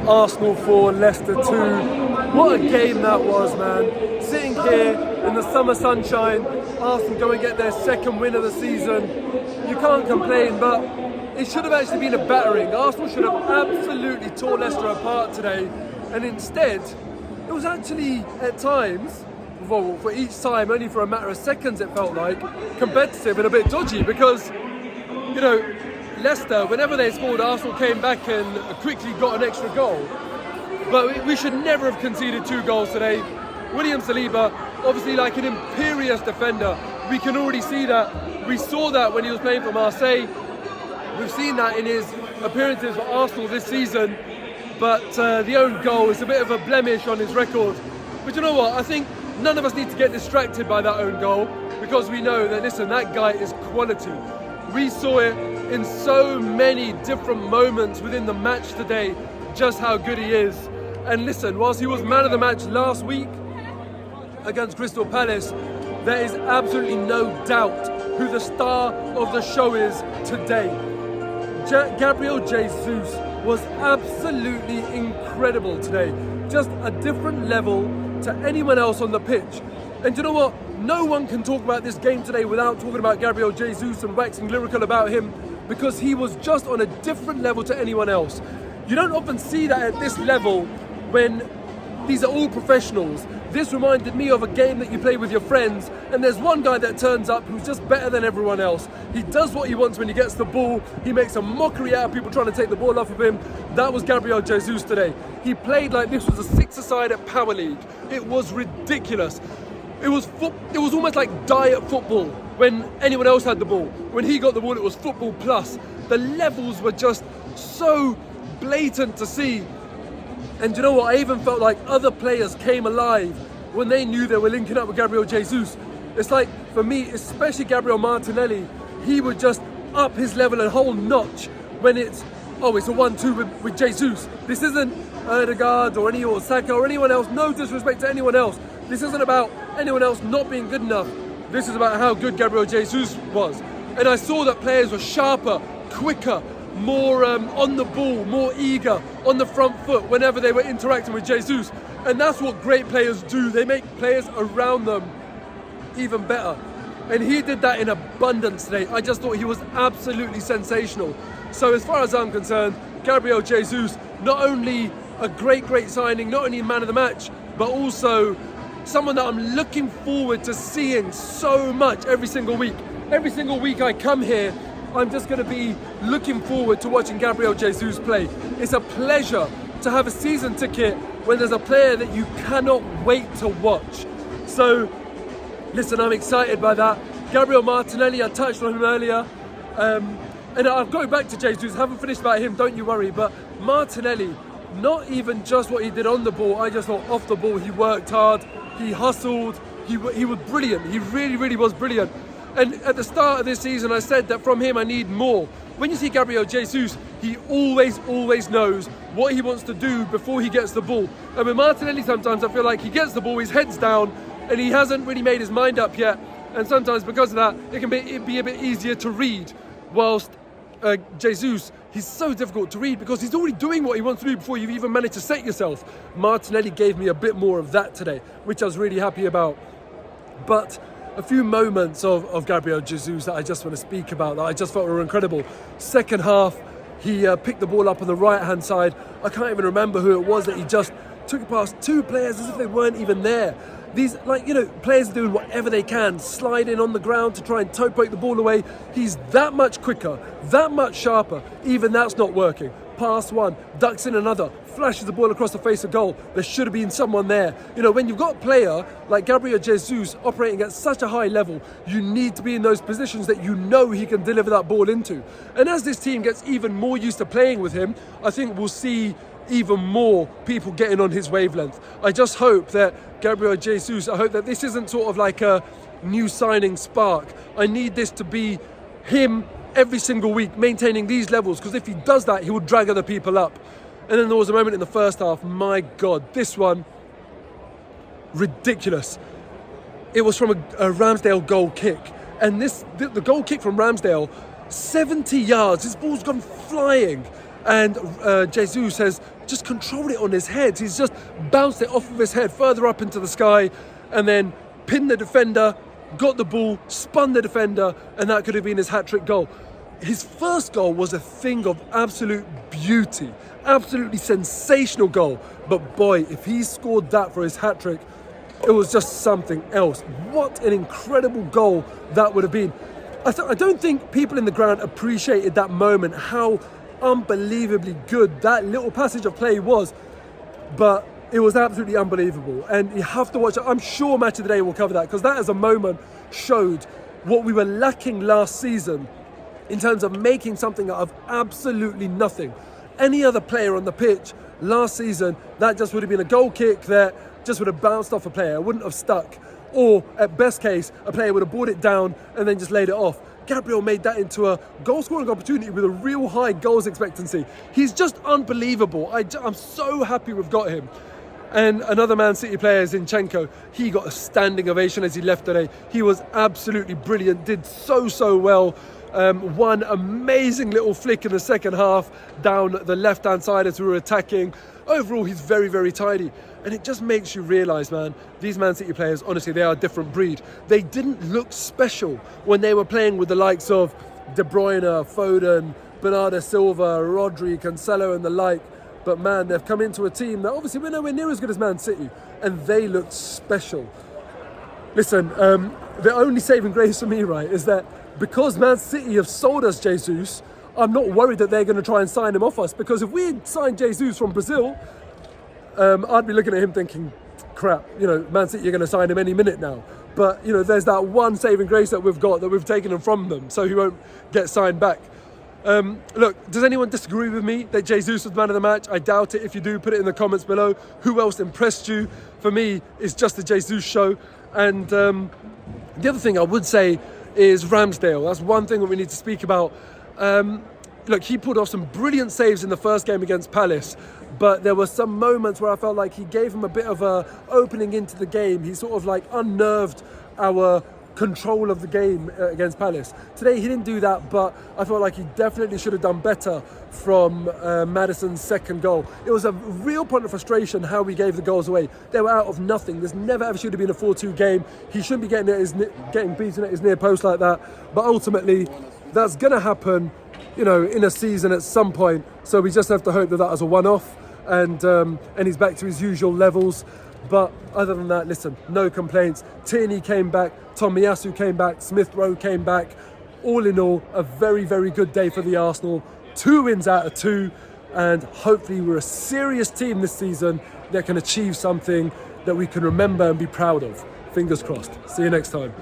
Arsenal 4, Leicester 2. What a game that was, man. Sitting here in the summer sunshine, Arsenal go and get their second win of the season. You can't complain, but it should have actually been a battering. Arsenal should have absolutely tore Leicester apart today, and instead, it was actually at times, well, for each time, only for a matter of seconds it felt like, competitive and a bit dodgy because, you know, Leicester, whenever they scored, Arsenal came back and quickly got an extra goal. But we should never have conceded 2 goals today. William Saliba, obviously like an imperious defender. We can already see that. We saw that when he was playing for Marseille. We've seen that in his appearances for Arsenal this season. But the own goal is a bit of a blemish on his record. But you know what? I think none of us need to get distracted by that own goal because we know that, listen, that guy is quality. We saw it in so many different moments within the match today, just how good he is. And listen, whilst he was man of the match last week against Crystal Palace, there is absolutely no doubt who the star of the show is today. Gabriel Jesus was absolutely incredible today. Just a different level to anyone else on the pitch. And you know what? No one can talk about this game today without talking about Gabriel Jesus and waxing lyrical about him, because he was just on a different level to anyone else. You don't often see that at this level when these are all professionals. This reminded me of a game that you play with your friends and there's one guy that turns up who's just better than everyone else. He does what he wants when he gets the ball. He makes a mockery out of people trying to take the ball off of him. That was Gabriel Jesus today. He played like this was a 6-a-side at Power League. It was ridiculous. It was almost like diet football when anyone else had the ball. When he got the ball, it was football plus. The levels were just so blatant to see. And you know what? I even felt like other players came alive when they knew they were linking up with Gabriel Jesus. It's like, for me, especially Gabriel Martinelli, he would just up his level a whole notch when it's a 1-2 with Jesus. This isn't Erdegaard or Saka or anyone else. No disrespect to anyone else. This isn't about anyone else not being good enough. This is about how good Gabriel Jesus was. And I saw that players were sharper, quicker, more on the ball, more eager, on the front foot whenever they were interacting with Jesus. And that's what great players do. They make players around them even better. And he did that in abundance today. I just thought he was absolutely sensational. So as far as I'm concerned, Gabriel Jesus, not only a great signing, not only man of the match, but also someone that I'm looking forward to seeing so much every single week. Every single week I come here, I'm just going to be looking forward to watching Gabriel Jesus play. It's a pleasure to have a season ticket when there's a player that you cannot wait to watch. So, listen, I'm excited by that. Gabriel Martinelli, I touched on him earlier. And I'll go back to Jesus, haven't finished about him, don't you worry. But Martinelli, not even just what he did on the ball, I just thought off the ball, he worked hard, he hustled, he was brilliant. He really was brilliant. And at the start of this season, I said that from him I need more. When you see Gabriel Jesus, he always knows what he wants to do before he gets the ball. And with Martinelli, sometimes I feel like he gets the ball, his head's down, and he hasn't really made his mind up yet. And sometimes because of that, it can be a bit easier to read. Whilst Jesus, he's so difficult to read because he's already doing what he wants to do before you've even managed to set yourself. Martinelli gave me a bit more of that today, which I was really happy about. But a few moments of Gabriel Jesus that I just want to speak about that I just felt were incredible. Second half, he picked the ball up on the right-hand side. I can't even remember who it was that he just took past 2 players as if they weren't even there. These, players are doing whatever they can, sliding on the ground to try and toe-poke the ball away. He's that much quicker, that much sharper. Even that's not working. Pass one, ducks in another, flashes the ball across the face of goal. There should have been someone there. When you've got a player like Gabriel Jesus operating at such a high level, you need to be in those positions that you know he can deliver that ball into. And as this team gets even more used to playing with him, I think we'll see even more people getting on his wavelength. I just hope that Gabriel Jesus, I hope that this isn't sort of like a new signing spark. I need this to be him every single week, maintaining these levels, because if he does that, he will drag other people up. And then there was a moment in the first half, my God, this one, ridiculous. It was from a Ramsdale goal kick. And the goal kick from Ramsdale, 70 yards, this ball's gone flying. and Jesus has just controlled it on his head. He's just bounced it off of his head further up into the sky, and then pinned the defender, got the ball, spun the defender, and that could have been his hat-trick goal. His first goal was a thing of absolute beauty, absolutely sensational goal. But boy, if he scored that for his hat-trick, it was just something else. What an incredible goal that would have been. I don't think people in the ground appreciated that moment, how unbelievably good that little passage of play was, but it was absolutely unbelievable. And you have to watch it. I'm sure Match of the Day will cover that, because that as a moment showed what we were lacking last season in terms of making something out of absolutely nothing. Any other player on the pitch last season, that just would have been a goal kick that just would have bounced off a player, it wouldn't have stuck. Or at best case, a player would have brought it down and then just laid it off. Gabriel made that into a goal scoring opportunity with a real high goals expectancy. He's just unbelievable. I'm so happy we've got him. And another Man City player, Zinchenko, he got a standing ovation as he left today. He was absolutely brilliant, did so well. One amazing little flick in the second half down the left-hand side as we were attacking. Overall, he's very tidy. And it just makes you realise, man, these Man City players, honestly, they are a different breed. They didn't look special when they were playing with the likes of De Bruyne, Foden, Bernardo Silva, Rodri, Cancelo and the like. But man, they've come into a team that obviously we're nowhere near as good as Man City, and they look special. Listen, the only saving grace for me, right, is that because Man City have sold us Jesus, I'm not worried that they're going to try and sign him off us, because if we had signed Jesus from Brazil, I'd be looking at him thinking, crap, Man City are going to sign him any minute now. But, there's that one saving grace that we've got, that we've taken him from them, so he won't get signed back. Look, does anyone disagree with me that Jesus was man of the match? I doubt it. If you do, put it in the comments below. Who else impressed you? For me, it's just the Jesus show. And the other thing I would say is Ramsdale. That's one thing that we need to speak about. Look, he pulled off some brilliant saves in the first game against Palace, but there were some moments where I felt like he gave him a bit of a opening into the game. He sort of like unnerved our control of the game against Palace. Today he didn't do that, but I felt like he definitely should have done better from Maddison's second goal. It was a real point of frustration how we gave the goals away. They were out of nothing. There's never ever should have been a 4-2 game. He shouldn't be getting beaten at his near post like that, but ultimately that's going to happen in a season at some point, so we just have to hope that was a one-off and he's back to his usual levels. But other than that, listen, no complaints. Tierney came back, Tomiyasu came back, Smith Rowe came back. All in all, a very good day for the Arsenal. 2 wins out of 2, and hopefully we're a serious team this season that can achieve something that we can remember and be proud of. Fingers crossed. See you next time.